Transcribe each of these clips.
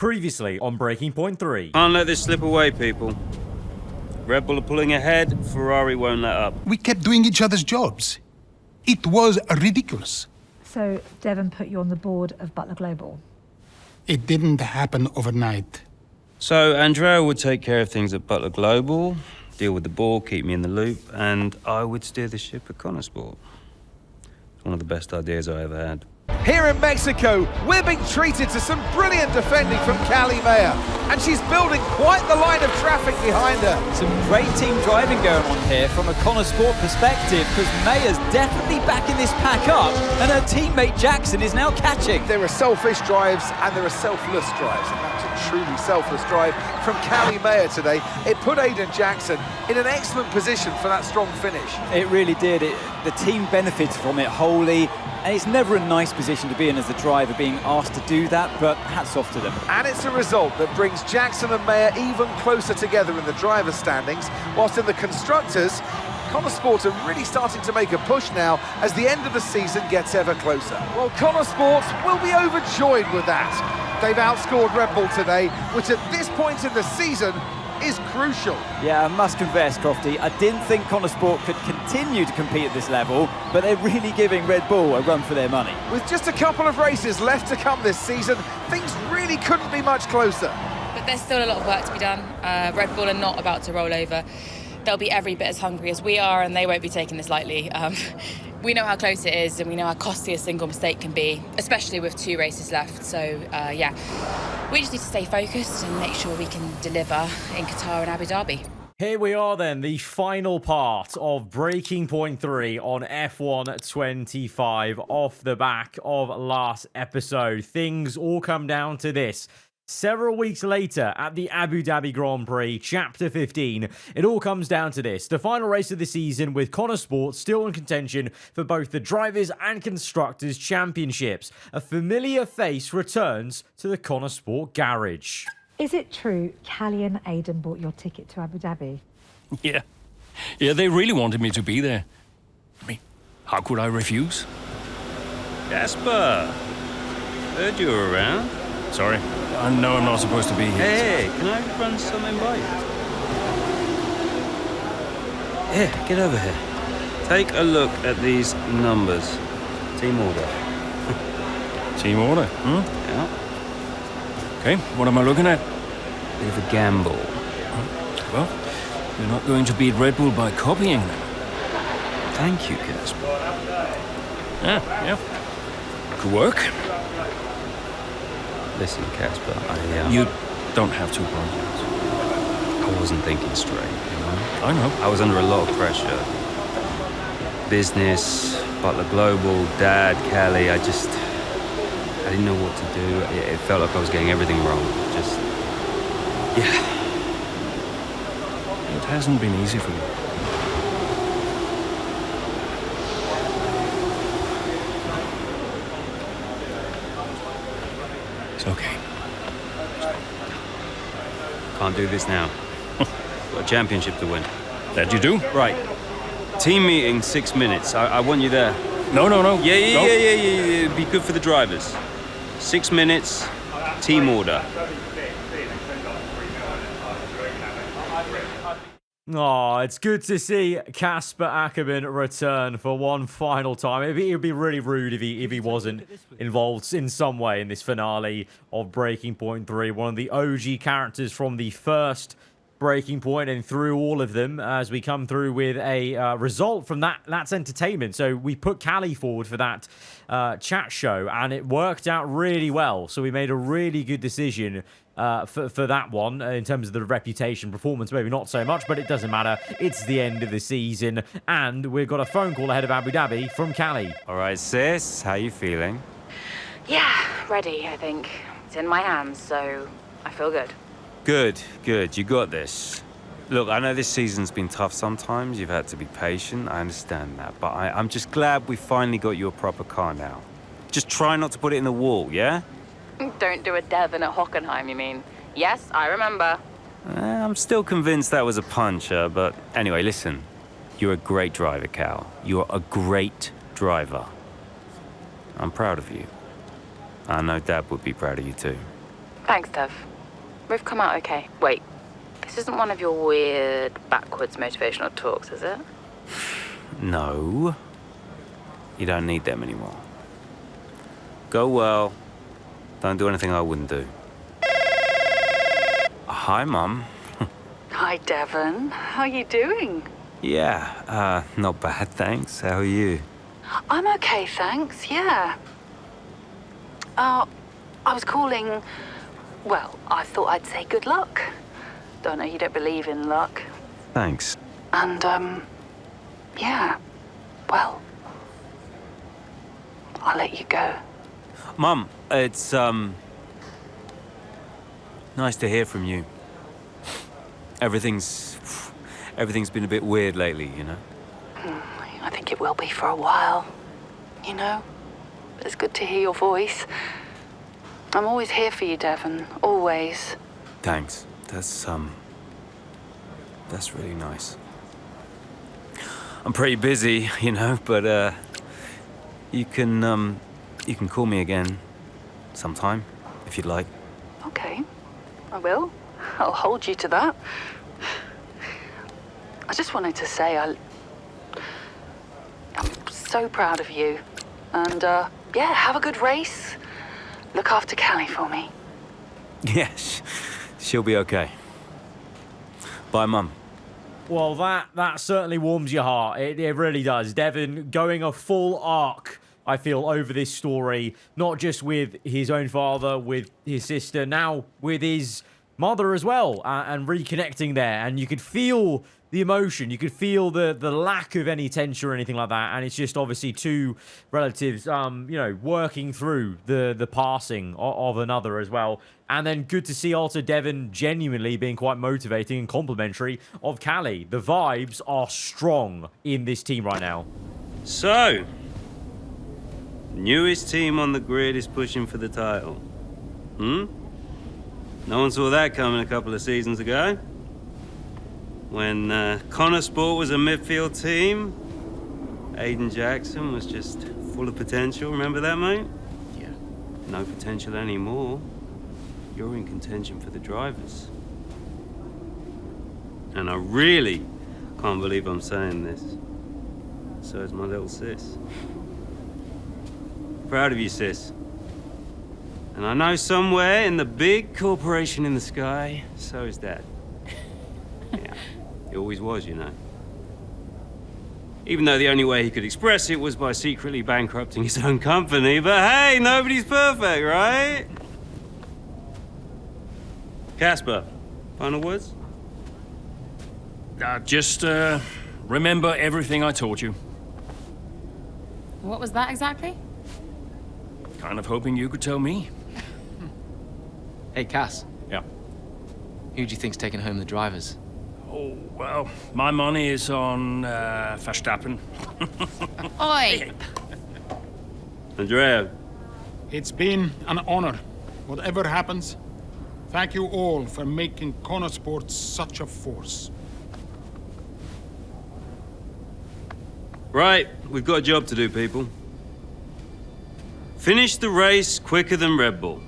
Previously on Breaking Point 3. Can't let this slip away, people. Red Bull are pulling ahead, Ferrari won't let up. We kept doing each other's jobs. It was ridiculous. So Devon put you on the board of Butler Global? It didn't happen overnight. So Andrea would take care of things at Butler Global, deal with the ball, keep me in the loop, and I would steer the ship at Connorsport. It's one of the best ideas I ever had. Here in Mexico, we're being treated to some brilliant defending from Callie, and she's building quite the line of traffic behind her. Some great team driving going on here from a Connorsport perspective, because Maya's definitely backing this pack up, and her teammate Jackson is now catching. There are selfish drives and there are selfless drives, and that was a truly selfless drive from Callie today. It put Aiden Jackson in an excellent position for that strong finish. It really did. The team benefits from it wholly, and it's never a nice position to be in as the driver, being asked to do that, but hats off to them. And it's a result that brings Jackson and Maya even closer together in the driver's standings, whilst in the constructors, Connorsport are really starting to make a push now as the end of the season gets ever closer. Well, Connorsport will be overjoyed with that. They've outscored Red Bull today, which at this point in the season is crucial. Yeah, I must confess, Crofty, I didn't think Connorsport could continue to compete at this level, but they're really giving Red Bull a run for their money. With just a couple of races left to come this season, things really couldn't be much closer. But there's still a lot of work to be done. Red Bull are not about to roll over. They'll be every bit as hungry as we are, and they won't be taking this lightly. We know how close it is, and we know how costly a single mistake can be, especially with 2 races left. So, yeah, we just need to stay focused and make sure we can deliver in Qatar and Abu Dhabi. Here we are then, the final part of Breaking Point 3 on F1 25 off the back of last episode. Things all come down to this. Several weeks later at the Abu Dhabi Grand Prix, Chapter 15, it all comes down to this. The final race of the season with Connorsport still in contention for both the Drivers' and Constructors' Championships. A familiar face returns to the Connorsport garage. Is it true Callie and Aiden bought your ticket to Abu Dhabi? Yeah, they really wanted me to be there. I mean, how could I refuse? Casper! Heard you were around. Sorry, I know I'm not supposed to be here. Hey, can I run something by you? Here, get over here. Take a look at these numbers. Team order. Team order, Yeah. Okay, what am I looking at? Bit of a gamble. Well, you're not going to beat Red Bull by copying them. Thank you, Casper. Yeah. Good work. Listen, Casper, You don't have to apologize. I wasn't thinking straight, you know? I know. I was under a lot of pressure. Business, Butler Global, Dad, Callie, I didn't know what to do. It felt like I was getting everything wrong. Yeah. It hasn't been easy for you. It's okay. Can't do this now. Got a championship to win. That you do? Right. Team meeting, 6 minutes. I want you there. No. Yeah. Be good for the drivers. 6 minutes, team order. Oh, it's good to see Casper Akkerman return for one final time. It'd be really rude if he wasn't involved in some way in this finale of Breaking Point 3. One of the OG characters from the first Breaking Point and through all of them as we come through with a result from that's entertainment. So we put Callie forward for that chat show and it worked out really well. So we made a really good decision for that one in terms of the reputation. Performance maybe not so much, but it doesn't matter. It's the end of the season and we've got a phone call ahead of Abu Dhabi from Callie. All right, sis, how you feeling? Yeah, ready, I think. It's in my hands, so I feel good. Good. You got this. Look, I know this season's been tough sometimes. You've had to be patient. I understand that. But I'm just glad we finally got you a proper car now. Just try not to put it in the wall, yeah? Don't do a Devon at Hockenheim, you mean? Yes, I remember. I'm still convinced that was a puncher, but anyway, listen. You're a great driver, Cal. You're a great driver. I'm proud of you. I know Dad would be proud of you too. Thanks, Dev. We've come out okay. Wait, this isn't one of your weird, backwards motivational talks, is it? No. You don't need them anymore. Go well. Don't do anything I wouldn't do. Hi, Mum. Hi, Devon. How are you doing? Yeah, not bad, thanks. How are you? I'm okay, thanks, yeah. I was calling... Well, I thought I'd say good luck. Don't know, you don't believe in luck. Thanks. And, yeah, well, I'll let you go. Mum, it's, nice to hear from you. Everything's been a bit weird lately, you know? I think it will be for a while, you know? But it's good to hear your voice. I'm always here for you, Devon, always. Thanks. That's really nice. I'm pretty busy, you know, but, you can call me again sometime, if you'd like. Okay, I will. I'll hold you to that. I just wanted to say I'm so proud of you. And, yeah, have a good race. Look after Callie for me. Yes, she'll be okay. Bye, Mum. Well, that certainly warms your heart. It really does. Devon going a full arc, I feel, over this story. Not just with his own father, with his sister, now with his mother as well. And reconnecting there. And you could feel the emotion. You could feel the lack of any tension or anything like that. And it's just obviously two relatives, you know, working through the passing of another as well. And then good to see also Devon genuinely being quite motivating and complimentary of Callie. The vibes are strong in this team right now. So, newest team on the grid is pushing for the title. No one saw that coming a couple of seasons ago. When Connor Sport was a midfield team, Aiden Jackson was just full of potential. Remember that, mate? Yeah. No potential anymore. You're in contention for the drivers. And I really can't believe I'm saying this. So is my little sis. Proud of you, sis. And I know somewhere in the big corporation in the sky, so is Dad. Yeah, he always was, you know. Even though the only way he could express it was by secretly bankrupting his own company. But hey, nobody's perfect, right? Casper, final words? Just remember everything I taught you. What was that exactly? Kind of hoping you could tell me. Hey, Cass. Yeah. Who do you think's taking home the drivers? Oh, well, my money is on Verstappen. Oi! Andrea. It's been an honor. Whatever happens, thank you all for making Connor Sports such a force. Right, we've got a job to do, people. Finish the race quicker than Red Bull.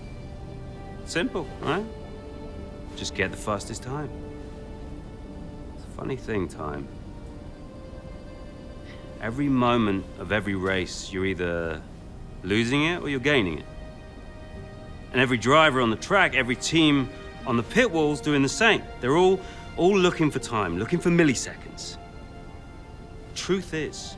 Simple, right? Just get the fastest time. It's a funny thing, time. Every moment of every race, you're either losing it or you're gaining it. And every driver on the track, every team on the pit wall's doing the same. They're all looking for time, looking for milliseconds. Truth is,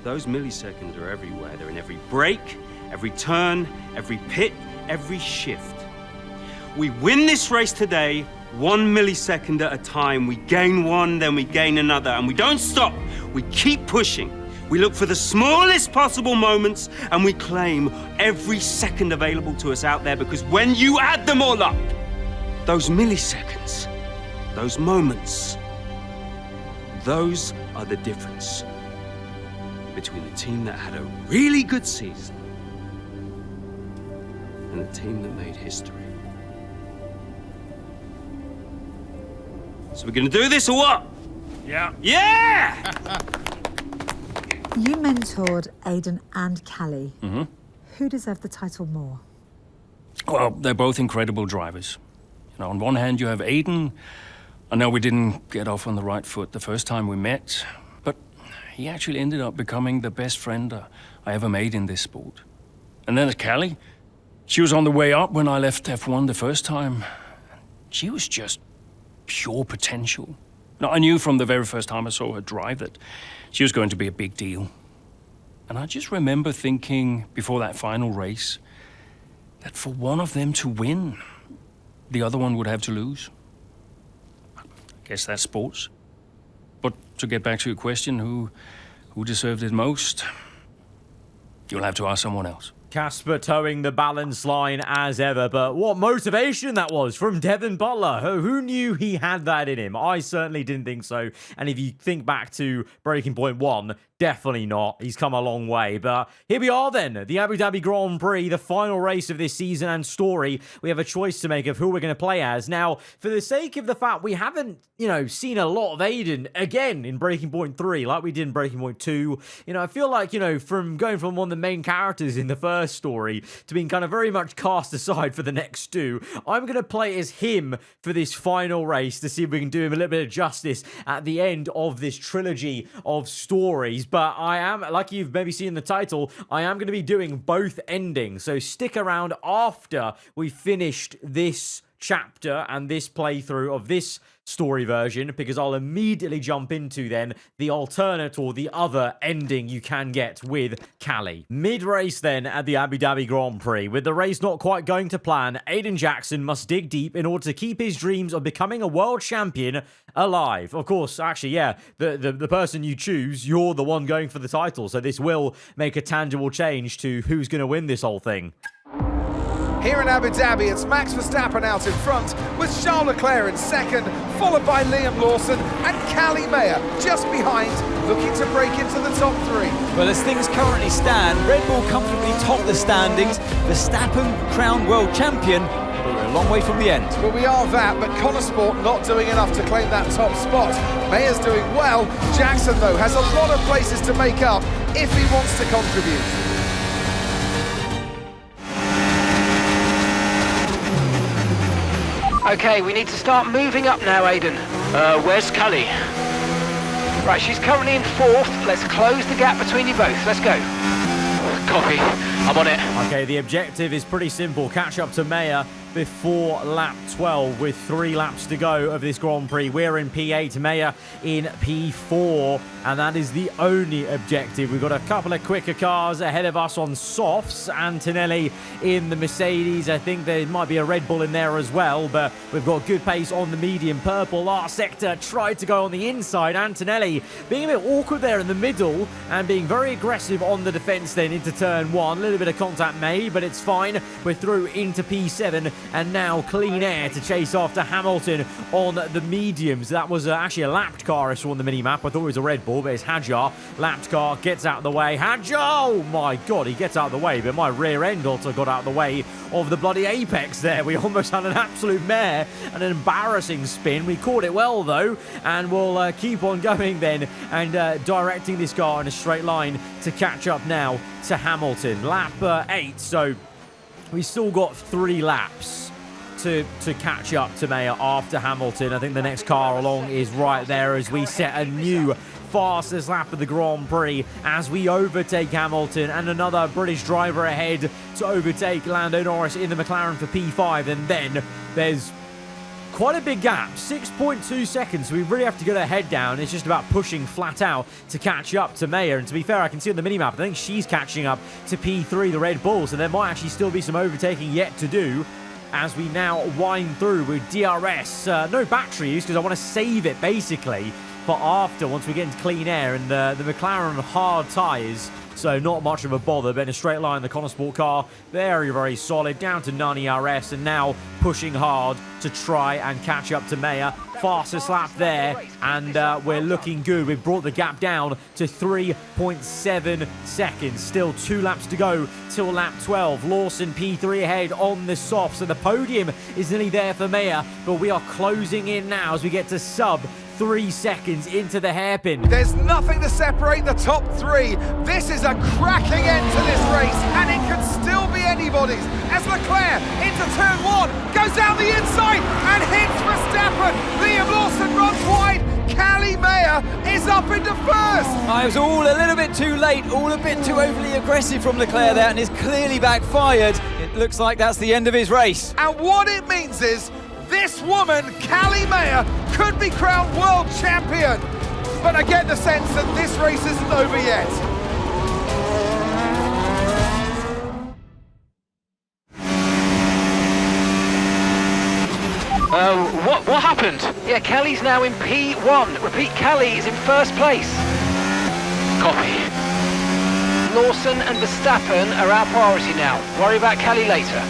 those milliseconds are everywhere. They're in every brake, every turn, every pit, every shift. We win this race today, 1 millisecond at a time. We gain one, then we gain another, and we don't stop. We keep pushing. We look for the smallest possible moments, and we claim every second available to us out there, because when you add them all up, those milliseconds, those moments, those are the difference between the team that had a really good season and the team that made history. So we're gonna do this or what? Yeah. Yeah! You mentored Aiden and Callie. Mm-hmm. Who deserved the title more? Well, they're both incredible drivers. You know, on one hand, you have Aiden. I know we didn't get off on the right foot the first time we met, but he actually ended up becoming the best friend I ever made in this sport. And then there's Callie. She was on the way up when I left F1 the first time. She was just pure potential. Now, I knew from the very first time I saw her drive that she was going to be a big deal. And I just remember thinking before that final race that for one of them to win, the other one would have to lose. I guess that's sports. But to get back to your question, who deserved it most? You'll have to ask someone else. Casper towing the balance line as ever, but what motivation that was from Devin Butler. Who knew he had that in him? I certainly didn't think so. And if you think back to Breaking Point 1, definitely not. He's come a long way. But here we are then, the Abu Dhabi Grand Prix, the final race of this season and story. We have a choice to make of who we're going to play as. Now, for the sake of the fact we haven't, seen a lot of Aiden again in Breaking Point 3, like we did in Breaking Point 2, I feel like, from going from one of the main characters in the first story to being kind of very much cast aside for the next two, I'm going to play as him for this final race to see if we can do him a little bit of justice at the end of this trilogy of stories. But I am, like you've maybe seen in the title, I am going to be doing both endings. So stick around after we finished this chapter and this playthrough of this story version, because I'll immediately jump into then the alternate or the other ending you can get with Callie. Mid-race then at the Abu Dhabi Grand Prix. With the race not quite going to plan, Aiden Jackson must dig deep in order to keep his dreams of becoming a world champion alive. Of course, actually, yeah, the person you choose, you're the one going for the title, so this will make a tangible change to who's going to win this whole thing. Here in Abu Dhabi, it's Max Verstappen out in front, with Charles Leclerc in second, followed by Liam Lawson and Callie Mayer just behind, looking to break into the top three. Well, as things currently stand, Red Bull comfortably top the standings, Verstappen crowned world champion, but we're a long way from the end. Well, we are that, but Connor Sport not doing enough to claim that top spot. Mayer's doing well. Jackson, though, has a lot of places to make up if he wants to contribute. Okay, we need to start moving up now, Aiden. Where's Callie? Right, she's currently in fourth. Let's close the gap between you both. Let's go. Copy. I'm on it. Okay, the objective is pretty simple. Catch up to Mayer before lap 12 with 3 laps to go of this Grand Prix. We're in P8, Mayer in P4, and that is the only objective. We've got a couple of quicker cars ahead of us on softs. Antonelli in the Mercedes. I think there might be a Red Bull in there as well, but we've got good pace on the medium purple. Last sector tried to go on the inside. Antonelli being a bit awkward there in the middle and being very aggressive on the defense then into turn 1. A little bit of contact made, but it's fine. We're through into P7. And now clean air to chase after Hamilton on the mediums. That was actually a lapped car I saw on the mini-map. I thought it was a Red Bull, but it's Hadjar. Lapped car gets out of the way. Hadjar! Oh my God, he gets out of the way, but my rear end also got out of the way of the bloody apex there. We almost had an absolute mare and an embarrassing spin. We caught it well, though, and we'll keep on going then and directing this car in a straight line to catch up now to Hamilton. Lap 8, so we still got 3 laps to catch up to Mayer after Hamilton. I think the next car along is right there as we set a new fastest lap of the Grand Prix as we overtake Hamilton and another British driver ahead to overtake Lando Norris in the McLaren for P5. And then there's quite a big gap, 6.2 seconds, so we really have to get our head down. It's just about pushing flat out to catch up to Mayer. And to be fair, I can see on the minimap, I think she's catching up to P3, the Red Bull, so there might actually still be some overtaking yet to do as we now wind through with DRS. No battery use because I want to save it, basically, for after, once we get into clean air and the McLaren hard tyres. So not much of a bother, but in a straight line, the Connor Sport car, very, very solid, down to none ERS, and now pushing hard to try and catch up to Mayer. Fastest lap there, and we're looking good. We've brought the gap down to 3.7 seconds. Still 2 laps to go till lap 12. Lawson P3 ahead on the soft, so the podium is nearly there for Mayer, but we are closing in now as we get to sub 3 seconds into the hairpin. There's nothing to separate the top three. This is a cracking end to this race, and it could still be anybody's. As Leclerc into turn 1, goes down the inside and hits Verstappen. Liam Lawson runs wide. Callie is up into first. I was all a little bit too late, all a bit too overly aggressive from Leclerc there, and it's clearly backfired. It looks like that's the end of his race. And what it means is this woman, Callie could be crowned world champion. But I get the sense that this race isn't over yet. What happened? Yeah, Callie's now in P1. Repeat, Callie is in first place. Copy. Lawson and Verstappen are our priority now. Worry about Callie later.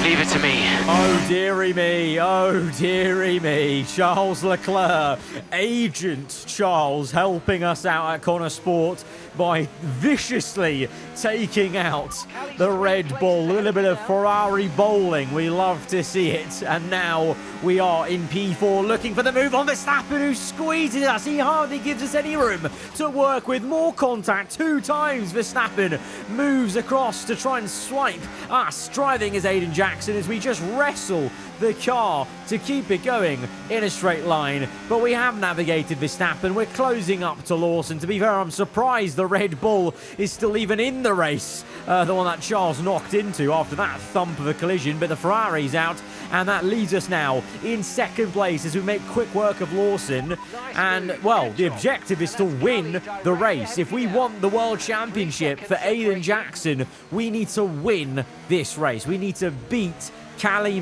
Leave it to me. Oh, dearie me. Oh, dearie me. Charles Leclerc, Agent Charles, helping us out at Connor Sport by viciously taking out the Red Bull. A little bit of Ferrari bowling. We love to see it. And now we are in P4 looking for the move on Verstappen, who squeezes us. He hardly gives us any room to work with. More contact. 2 times Verstappen moves across to try and swipe us, driving as Aiden Jackson, as we just wrestle the car to keep it going in a straight line. But we have navigated Verstappen. We're closing up to Lawson. To be fair, I'm surprised the Red Bull is still even in the race. The one that Charles knocked into after that thump of a collision. But the Ferrari's out, and that leaves us now in second place as we make quick work of Lawson. And, well, the objective is to win the race. If we want the World Championship for Aiden Jackson, we need to win this race. We need to beat Callie.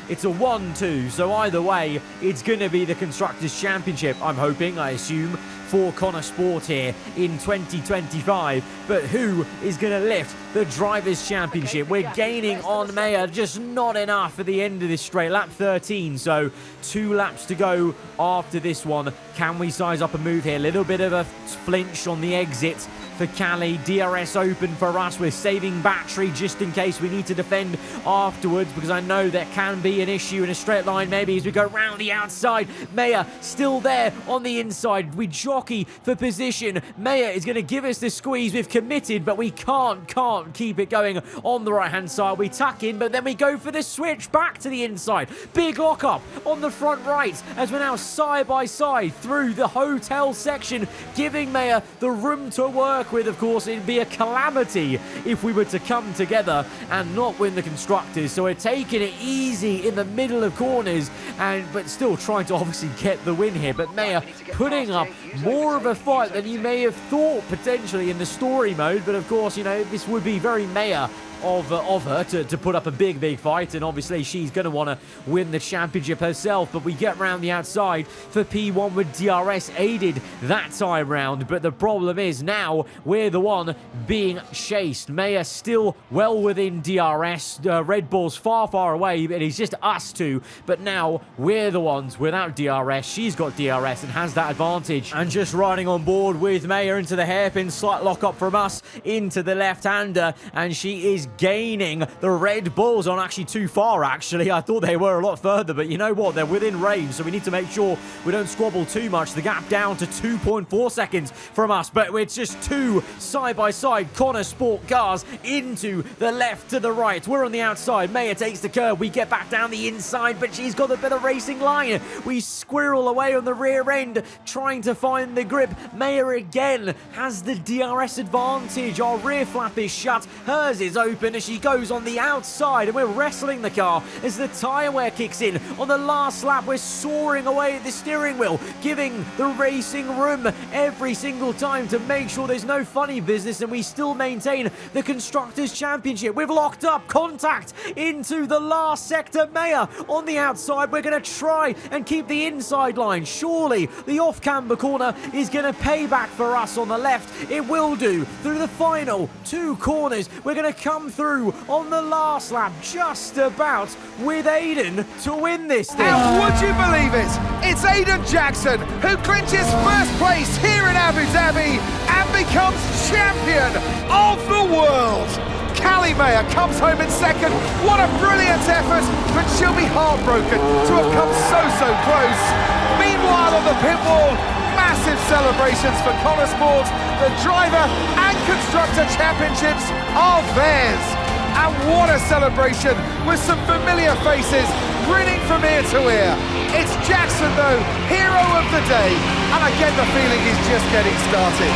It's a 1-2, so either way, it's going to be the Constructors' Championship, I'm hoping, I assume, for Connor Sport here in 2025. But who is going to lift the Drivers' Championship? We're gaining on Mayer, just not enough at the end of this straight. Lap 13, so 2 laps to go after this one. Can we size up a move here? A little bit of a flinch on the exit for Callie. DRS open for us. We're saving battery just in case we need to defend afterwards, because I know there can be an issue in a straight line maybe as we go round the outside. Mayer still there on the inside. We jockey for position. Mayer is going to give us the squeeze. We've committed, but we can't keep it going on the right hand side. We tuck in, but then we go for the switch back to the inside. Big lock up on the front right as we're now side by side through the hotel section, giving Mayer the room to work with. Of course, it'd be a calamity if we were to come together and not win the Constructors. So we're taking it easy in the middle of corners, but still trying to obviously get the win here. But Mayer putting up more of a fight than you may have thought potentially in the story mode. But of course, you know, this would be very Mayer of her to put up a big fight, and obviously she's going to want to win the championship herself. But we get round the outside for P1 with DRS aided that time round. But the problem is now we're the one being chased. Mayer still well within DRS. Red Bull's far away, but it's just us two. But now we're the ones without DRS. She's got DRS and has that advantage. And just riding on board with Mayer into the hairpin. Slight lock up from us into the left-hander, and she is gaining. The Red Bulls aren't actually too far, actually. I thought they were a lot further, but you know what? They're within range, so we need to make sure we don't squabble too much. The gap down to 2.4 seconds from us, but it's just 2 side-by-side Connor Sport cars into the left to the right. We're on the outside. Mayer takes the curve. We get back down the inside, but she's got a better racing line. We squirrel away on the rear end, trying to find the grip. Mayer again has the DRS advantage. Our rear flap is shut. Hers is open as she goes on the outside, and we're wrestling the car as the tyre wear kicks in. On the last lap, we're soaring away at the steering wheel, giving the racing room every single time to make sure there's no funny business, and we still maintain the Constructors' Championship. We've locked up contact into the last sector. Mayer on the outside. We're going to try and keep the inside line. Surely the off-camber corner is going to pay back for us on the left. It will do. Through the final 2 corners, we're going to come through on the last lap, just about with Aiden to win this thing. And would you believe it? It's Aiden Jackson who clinches first place here in Abu Dhabi and becomes champion of the world. Callie comes home in second. What a brilliant effort, but she'll be heartbroken to have come so close. Meanwhile, on the pit wall, massive celebrations for Connor Sport. The driver and constructor championships are theirs. And what a celebration, with some familiar faces grinning from ear to ear. It's Jackson, though, hero of the day, and I get the feeling he's just getting started.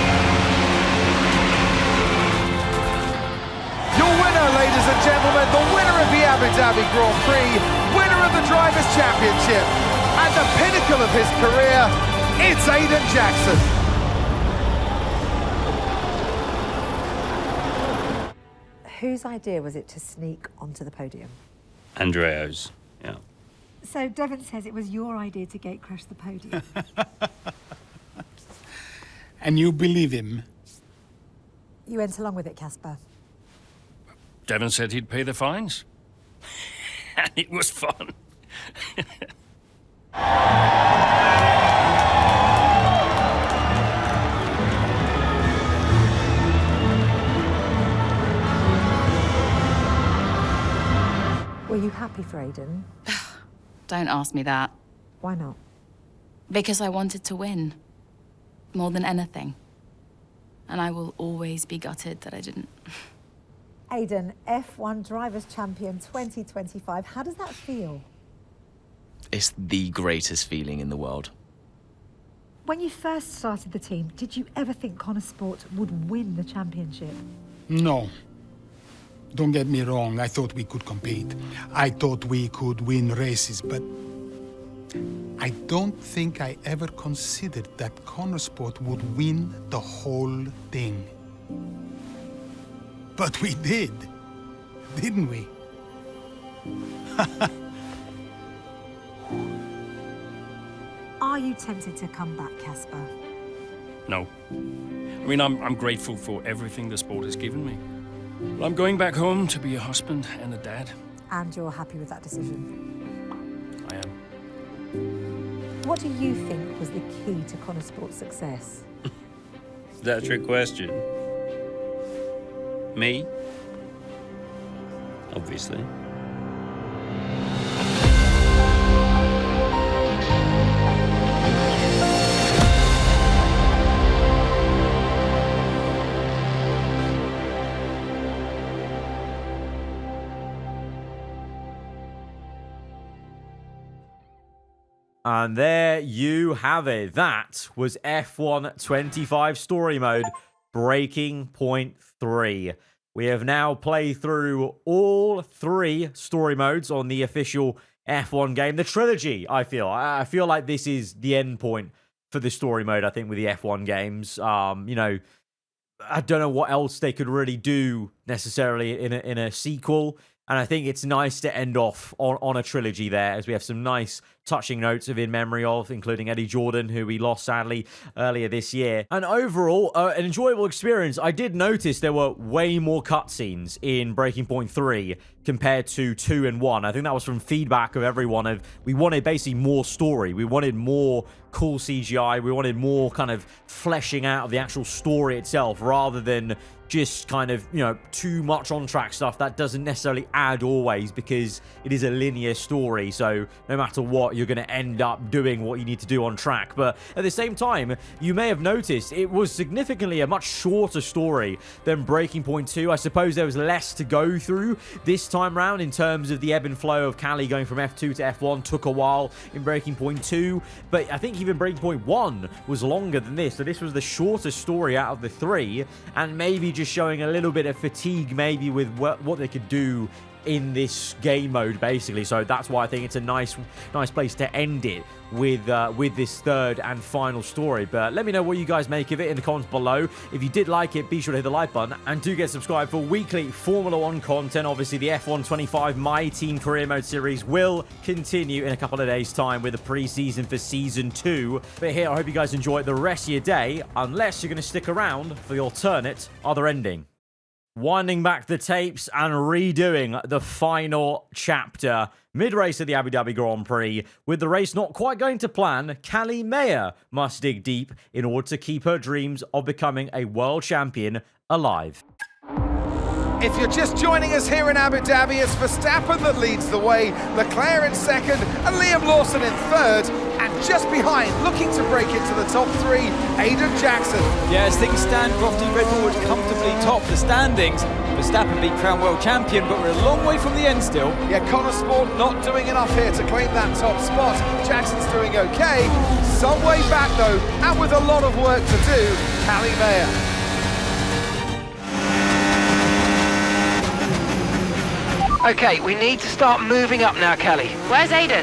Your winner, ladies and gentlemen, the winner of the Abu Dhabi Grand Prix, winner of the Drivers' Championship, and the pinnacle of his career, it's Aiden Jackson. Whose idea was it to sneak onto the podium? Andreo's, yeah. So Devon says it was your idea to gate crash the podium. And you believe him? You went along with it, Casper. Devon said he'd pay the fines. And it was fun. Were you happy for Aiden? Don't ask me that. Why not? Because I wanted to win. More than anything. And I will always be gutted that I didn't. Aiden, F1 Drivers' Champion 2025. How does that feel? It's the greatest feeling in the world. When you first started the team, did you ever think Connor Sport would win the championship? No. Don't get me wrong, I thought we could compete. I thought we could win races, but I don't think I ever considered that Connor Sport would win the whole thing. But we did, didn't we? Are you tempted to come back, Casper? No. I mean, I'm grateful for everything the sport has given me. I'm going back home to be a husband and a dad. And you're happy with that decision? I am. What do you think was the key to Connor Sport's success? Is that a trick question? Me? Obviously. And there you have it. That was F1 25 Story Mode, Breaking Point 3. We have now played through all 3 story modes on the official F1 game. The trilogy, I feel like this is the end point for the story mode, I think, with the F1 games. You know, I don't know what else they could really do necessarily in a sequel. And I think it's nice to end off on a trilogy there, as we have some nice touching notes of in memory of, including Eddie Jordan, who we lost sadly earlier this year. And overall, an enjoyable experience. I did notice there were way more cutscenes in Breaking Point 3 compared to 2 and 1. I think that was from feedback of everyone. We wanted basically more story. We wanted more cool CGI. We wanted more kind of fleshing out of the actual story itself, rather than just kind of, you know, too much on-track stuff that doesn't necessarily add always, because it is a linear story. So no matter what, you're going to end up doing what you need to do on track. But at the same time, you may have noticed it was significantly a much shorter story than Breaking Point 2. I suppose there was less to go through this time round in terms of the ebb and flow of Callie going from F2 to F1 took a while in Breaking Point 2. But I think even Breaking Point 1 was longer than this. So this was the shortest story out of the 3, and maybe just showing a little bit of fatigue maybe with what they could do in this game mode, basically. So that's why I think it's a nice place to end it with this third and final story. But let me know what you guys make of it in the comments below. If you did like it, be sure to hit the like button and do get subscribed for weekly Formula 1 content. Obviously, the F1 25 My Team Career Mode series will continue in a couple of days' time with a pre-season for Season 2. But here, I hope you guys enjoy the rest of your day, unless you're going to stick around for the alternate other ending. Winding back the tapes and redoing the final chapter mid-race of the Abu Dhabi Grand Prix. With the race not quite going to plan, Callie Mayer must dig deep in order to keep her dreams of becoming a world champion alive. If you're just joining us here in Abu Dhabi, it's Verstappen that leads the way, Leclerc in second, and Liam Lawson in third. And just behind, looking to break into the top three, Aiden Jackson. Yeah, as things stand, Crofty, Red Bull would comfortably top the standings. Verstappen being crowned world champion, but we're a long way from the end still. Yeah, Connor Sport not doing enough here to claim that top spot. Jackson's doing okay. Some way back though, and with a lot of work to do, Callie Mayer. Okay, we need to start moving up now, Callie. Where's Aiden?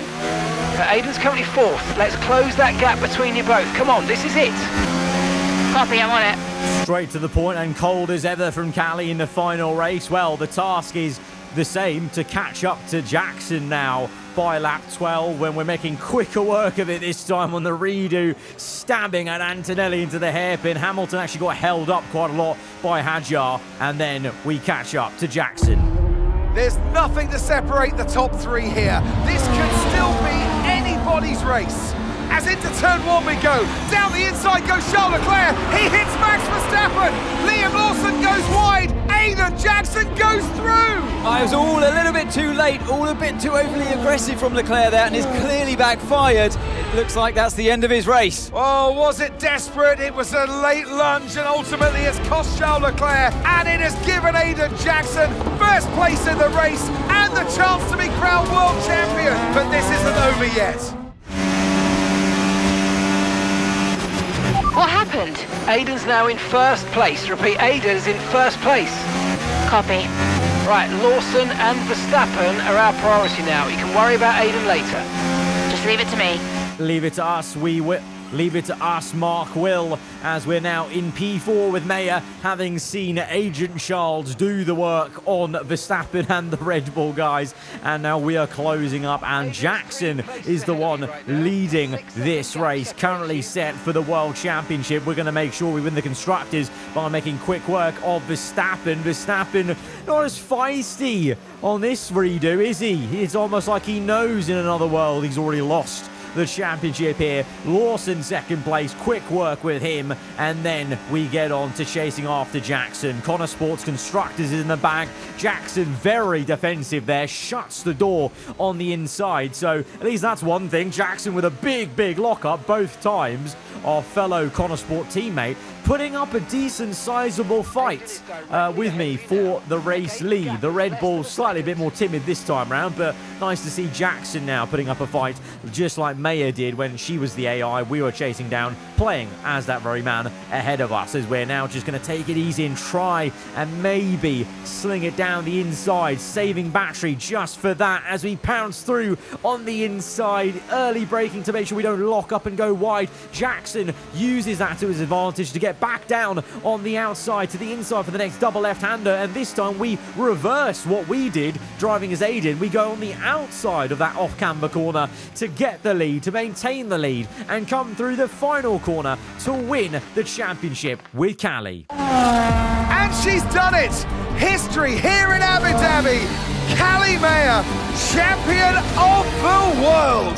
Aiden's currently fourth. Let's close that gap between you both. Come on, this is it. Copy, I'm on it. Straight to the point and cold as ever from Callie in the final race. Well, the task is the same, to catch up to Jackson now by lap 12, when we're making quicker work of it this time on the redo, stabbing at Antonelli into the hairpin. Hamilton actually got held up quite a lot by Hadjar, and then we catch up to Jackson. There's nothing to separate the top three here. This could still be anybody's race. As into turn one we go. Down the inside goes Charles Leclerc. He hits Max Verstappen. Liam Lawson goes wide. Aiden Jackson goes through. I was all a little bit too late, all a bit too overly aggressive from Leclerc there, and it's clearly backfired. It looks like that's the end of his race. Oh, was it desperate? It was a late lunge, and ultimately it's cost Charles Leclerc, and it has given Aiden Jackson first place in the race and the chance to be crowned world champion. But this isn't over yet. What happened? Aiden's now in first place. Repeat, Aiden's in first place. Copy. Right, Lawson and Verstappen are our priority now. You can worry about Aiden later. Just leave it to me. Leave it to us, we will. Leave it to us, Mark will, as we're now in P4 with Mayer, having seen Agent Charles do the work on Verstappen and the Red Bull guys. And now we are closing up, and Jackson is the one leading this race, currently set for the World Championship. We're going to make sure we win the Constructors by making quick work of Verstappen. Verstappen not as feisty on this redo, is he? It's almost like he knows in another world he's already lost the championship here. Lawson second place, quick work with him, and then we get on to chasing after Jackson. Connor Sports Constructors is in the bag. Jackson very defensive there, shuts the door on the inside, so at least that's one thing. Jackson with a big lockup both times. Our fellow Connor Sport teammate putting up a decent sizable fight with me for the race lead. The Red Bull slightly a bit more timid this time round, but nice to see Jackson now putting up a fight just like Mayer did when she was the AI we were chasing down, playing as that very man ahead of us, as we're now just going to take it easy and try and maybe sling it down the inside, saving battery just for that as we pounce through on the inside, early braking to make sure we don't lock up and go wide. Jackson uses that to his advantage to get back down on the outside to the inside for the next double left-hander, and this time we reverse what we did driving as Aiden. We go on the outside of that off-camber corner to get the lead, to maintain the lead, and come through the final corner to win the championship with Callie. And she's done it! History here in Abu Dhabi. Callie Mayer, champion of the world.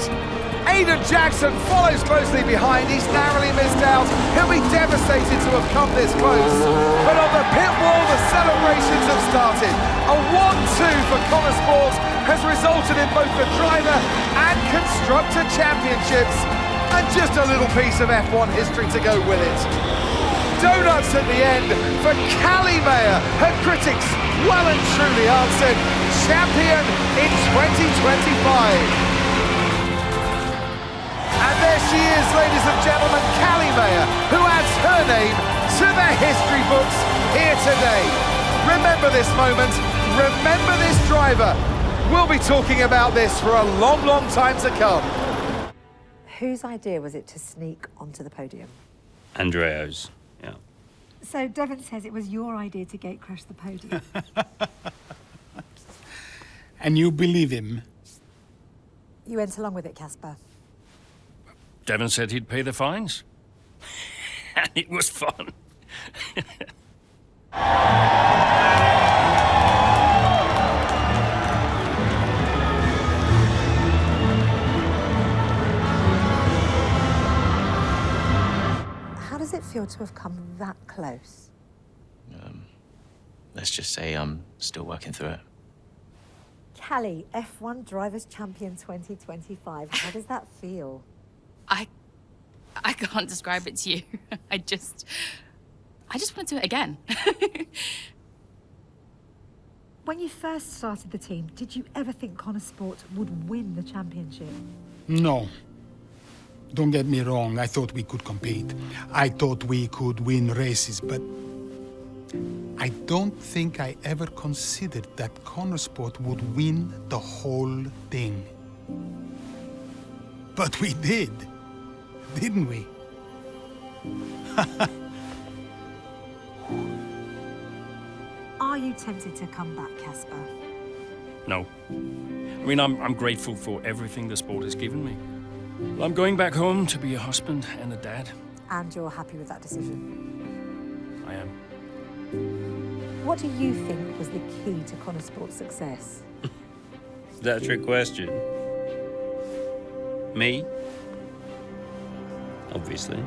Aiden Jackson follows closely behind. He's narrowly missed out. He'll be devastated to have come this close. But on the pit wall, the celebrations have started. A 1-2 for Connor Sports has resulted in both the driver and constructor championships. And just a little piece of F1 history to go with it. Donuts at the end for Callie Mayer. Her critics well and truly answered. Champion in 2025. And there she is, ladies and gentlemen, Callie Mayer, who adds her name to the history books here today. Remember this moment, remember this driver. We'll be talking about this for a long time to come. Whose idea was it to sneak onto the podium? Andreo's, yeah. So Devon says it was your idea to gate crash the podium. And you believe him? You went along with it, Casper. Devon said he'd pay the fines. And it was fun. How does it feel to have come that close? let's just say I'm still working through it. Callie, F1 Drivers' Champion 2025. How does that feel? I can't describe it to you. I just want to do it again. When you first started the team, did you ever think Connor Sport would win the championship? No. Don't get me wrong, I thought we could compete. I thought we could win races, but I don't think I ever considered that Connor Sport would win the whole thing. But we did, didn't we? Are you tempted to come back, Casper? No. I mean, I'm grateful for everything the sport has given me. I'm going back home to be a husband and a dad. And you're happy with that decision? I am. What do you think was the key to Connor Sport's success? Is that a trick question? Me? Obviously.